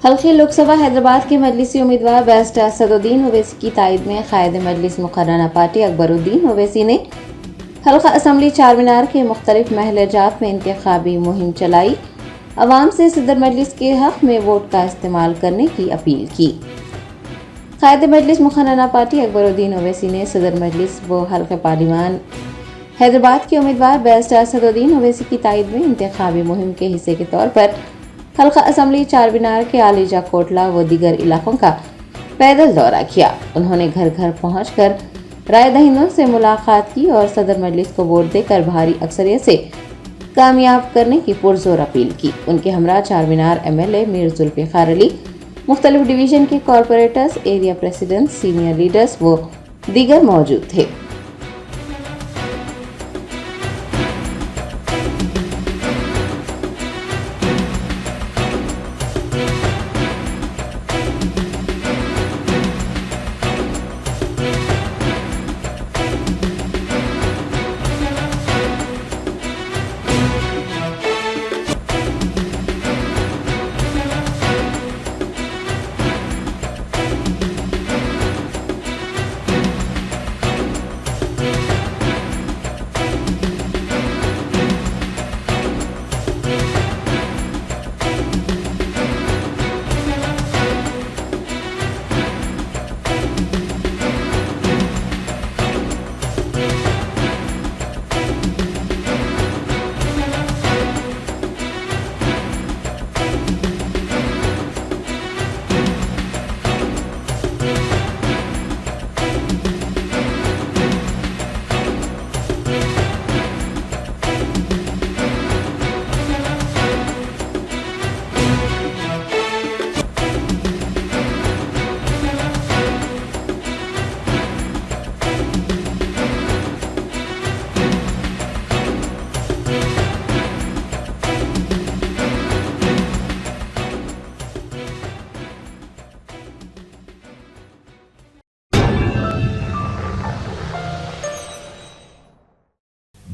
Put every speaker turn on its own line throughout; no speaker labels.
हल्के लोकसभा हैदराबाद के मजलिसी उम्मीदवार बैरिस्टर असदुद्दीन ओवैसी की तायद में कायद मजलिस मुकर्ररा पार्टी अकबरुद्दीन ओवैसी ने हल्का असम्बली चारमीनार के मुख्तलिफ महलजात में इंतखाबी मुहिम चलाई। अवाम से सदर मजलिस के हक में वोट का इस्तेमाल करने की अपील की। कायद मजलिस मुकर्ररा पार्टी अकबरुद्दीन ओवैसी ने सदर मजलिस व हल्के पार्लिमान हैदराबाद के उम्मीदवार बैरिस्टर असदुद्दीन ओवैसी की तायद में इंतखाबी मुहिम के हिस्से के तौर पर हल्का असम्बली चारमीनार के आलीजा कोटला व दीगर इलाकों का पैदल दौरा किया। उन्होंने घर घर पहुंचकर राय दहिंदों से मुलाकात की और सदर मजलिस को वोट देकर भारी अक्सरियत से कामयाब करने की पुरजोर अपील की। उनके हमरा चारमीनार MLA मीर जुल्फिकार अली, मुख्तलिफ डिवीजन के corporators, area president, senior leaders व दीगर मौजूद थे।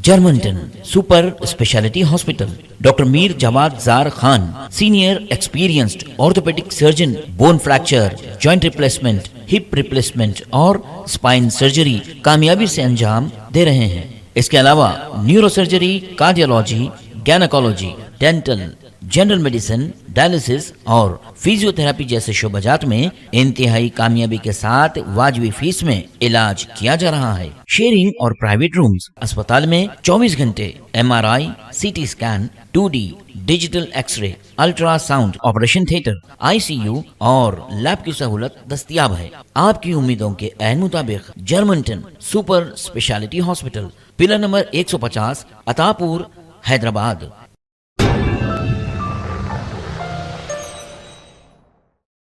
Germanten super speciality hospital, doctor Mir Jawad Zar Khan, senior experienced orthopaedic surgeon, bone fracture, joint replacement, hip replacement और स्पाइन सर्जरी कामयाबी से अंजाम दे रहे हैं। इसके अलावा neuro surgery, cardiology, gynaecology, dental, general medicine, dialysis और फिजियोथेरेपी जैसे शोबाजात में इंतहाई कामयाबी के साथ वाजिबी फीस में इलाज किया जा रहा है। शेयरिंग और प्राइवेट रूम्स, अस्पताल में 24 घंटे MRI, CT scan, 2D digital x-ray, ultrasound, operation theatre, ICU और लैब की सहूलत दस्तयाब है। आपकी उम्मीदों के ऐन मुताबिक Germanten super speciality hospital, pillar number 150, Attapur, Hyderabad.